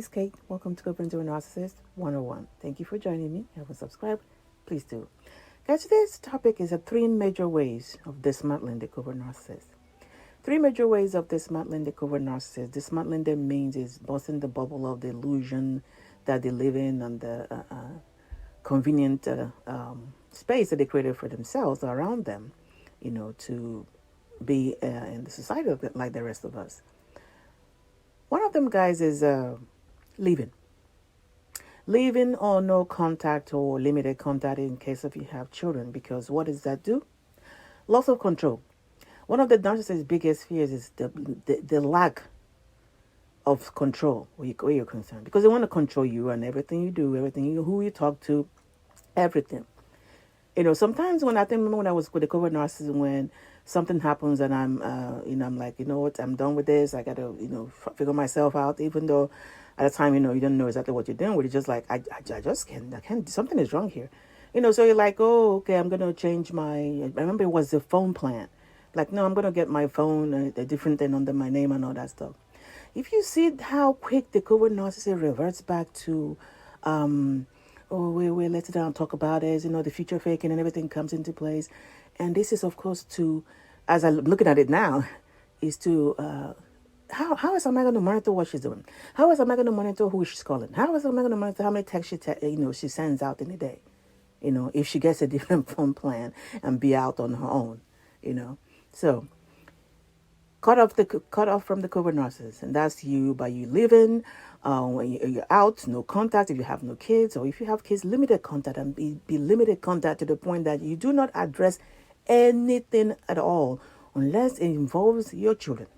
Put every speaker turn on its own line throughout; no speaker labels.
is Kate. Welcome to Covert Narcissist 101. Thank you for joining me. If you haven't subscribed, please do. Guys, today's topic is three major ways of dismantling the covert narcissist. Three major ways of dismantling the covert narcissist. Dismantling them means is busting the bubble of the illusion that they live in and the convenient space that they created for themselves around them, to be in the society like the rest of us. One of them, guys, is leaving. Leaving or no contact or limited contact in case of you have children, because what does that do? Loss of control. One of the narcissist's biggest fears is the lack of control where you're concerned, because they want to control you and everything you do, who you talk to, everything. Sometimes when I remember when I was with the covert narcissist, when something happens and I'm like, you know what, I'm done with this. I got to, figure myself out, even though at the time, you don't know exactly what you're doing with it. Just like, I just can't, something is wrong here. So you're like, oh, okay, I'm going to change I remember it was the phone plan. Like, no, I'm going to get my phone, a different thing under my name and all that stuff. If you see how quick the covert narcissist reverts back to, we'll let it down, talk about it, the future faking and everything comes into place. And this is, of course, as I'm looking at it now, is to, how is am I going to monitor what she's doing? How is am I going to monitor who she's calling? How is am I going to monitor how many texts she sends out in a day? If she gets a different phone plan and be out on her own, So, cut off from the covert narcissist, and that's you by you living. When you're out, no contact. If you have no kids, or if you have kids, limited contact, and be limited contact to the point that you do not address anything at all unless it involves your children.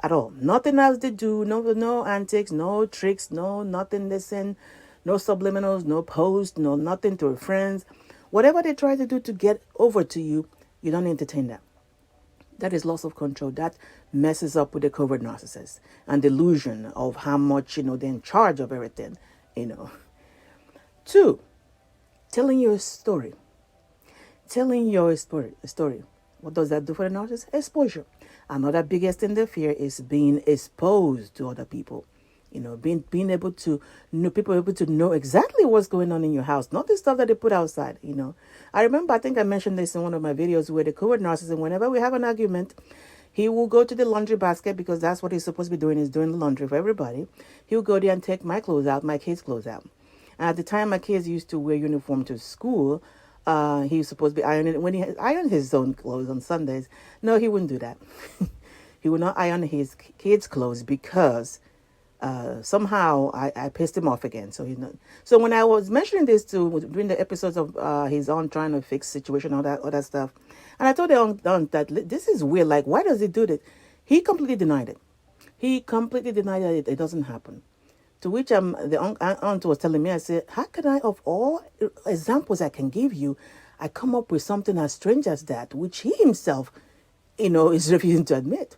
At all, nothing else they do. No antics, no tricks, nothing they send, no subliminals, no posts, no nothing to your friends. Whatever they try to do to get over to you, you don't entertain that. That is loss of control. That messes up with the covert narcissist and delusion of how much, they're in charge of everything, 2, telling your story. Telling your story. What does that do for the narcissist? Exposure. Another biggest thing they fear is being exposed to other people. Being able to know, people able to know exactly what's going on in your house, not the stuff that they put outside. I remember, I think I mentioned this in one of my videos, where the covert narcissist, whenever we have an argument, he will go to the laundry basket, because that's what he's supposed to be doing, is doing the laundry for everybody. He'll go there and take my clothes out, my kids' clothes out. And at the time, my kids used to wear uniform to school. He was supposed to be ironing. When he ironed his own clothes on Sundays, no, he wouldn't do that. He would not iron his kids' clothes, because somehow I pissed him off again. So when I was mentioning this during the episodes of his own trying to fix situation, all that stuff, and I told him that this is weird. Like, why does he do that? He completely denied it. He completely denied that it doesn't happen. To which the aunt was telling me, I said, how can I, of all examples I can give you, I come up with something as strange as that, which he himself, is refusing to admit.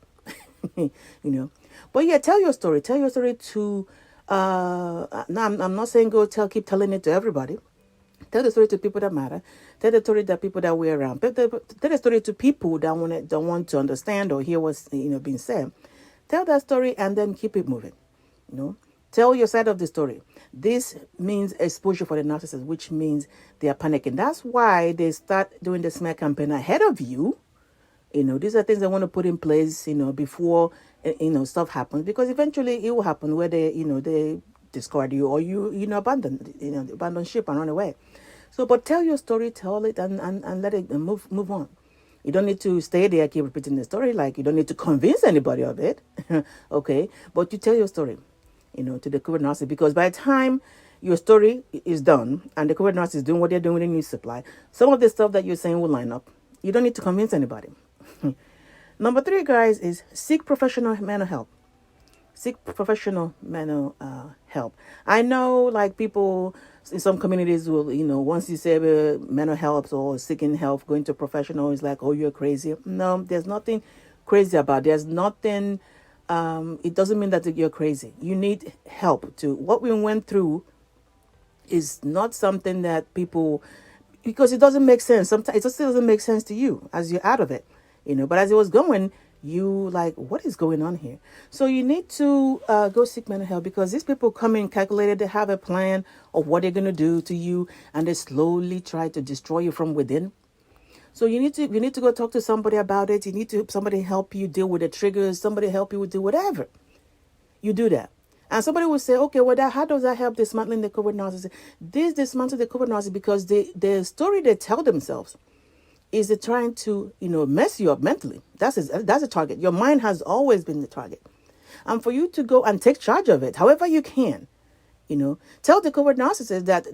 But yeah, tell your story. Tell your story to, no, I'm not saying keep telling it to everybody. Tell the story to people that matter. Tell the story to people that we're around. Tell the story to people that don't want to understand or hear what's, being said. Tell that story and then keep it moving, Tell your side of the story. This means exposure for the narcissist, which means they are panicking. That's why they start doing the smear campaign ahead of you. These are things they want to put in place, before, stuff happens, because eventually it will happen where they discard you, or you abandon ship and run away. So, but tell your story, tell it and let it move on. You don't need to stay there, keep repeating the story. Like, you don't need to convince anybody of it. Okay. But you tell your story, to the covert narcissist, because by the time your story is done and the covert narcissist is doing what they're doing with the news supply, some of the stuff that you're saying will line up. You don't need to convince anybody. Number 3, guys, is seek professional mental help. Seek professional mental help. I know, like, people in some communities will, once you say mental health or seeking help, going to a professional is like, oh, you're crazy. No, there's nothing crazy about it. There's nothing, it doesn't mean that you're crazy. You need help too. What we went through is not something that people, because it doesn't make sense. Sometimes it just doesn't make sense to you as you're out of it. But as it was going, You like, what is going on here? So you need to go seek mental help, because these people come in calculated. They have a plan of what they're going to do to you, and they slowly try to destroy you from within. So you need to go talk to somebody about it. You need to somebody help you deal with the triggers. Somebody help you do whatever. You do that. And somebody will say, okay, well, how does that help dismantling the covert narcissist? This dismantle the covert narcissist because the story they tell themselves is it trying to, mess you up mentally. That's a target. Your mind has always been the target. And for you to go and take charge of it, however you can, tell the covert narcissist that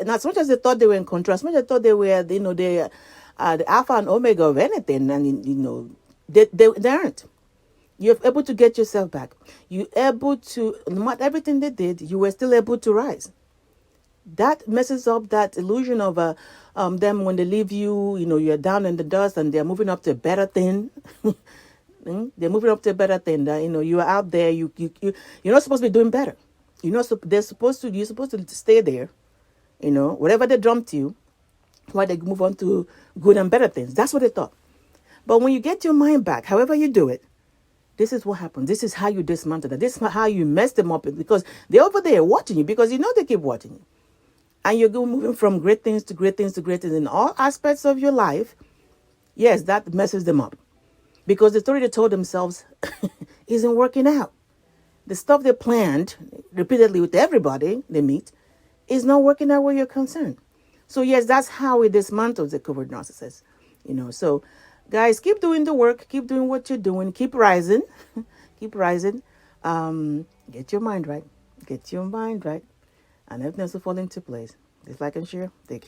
and as much as they thought they were in control, as much as they thought they were, they the alpha and omega of anything, and they aren't. You're able to get yourself back. You're able to, no matter everything they did, you were still able to rise. That messes up that illusion of them when they leave you. You're down in the dust, and they're moving up to a better thing. They're moving up to a better thing. That you're out there. You're not supposed to be doing better. You're supposed to stay there. Whatever they dumped you, why they move on to good and better things. That's what they thought. But when you get your mind back, however you do it, this is what happens. This is how you dismantle that. This is how you mess them up, because they're over there watching you, because they keep watching you. And you're moving from great things to great things to great things in all aspects of your life. Yes, that messes them up, because the story they told themselves isn't working out. The stuff they planned repeatedly with everybody they meet is not working out where you're concerned. So yes, that's how we dismantle the covert narcissist. So guys, keep doing the work, keep doing what you're doing, keep rising, keep rising. Get your mind right, and everything else will fall into place. Just like and share. Take care.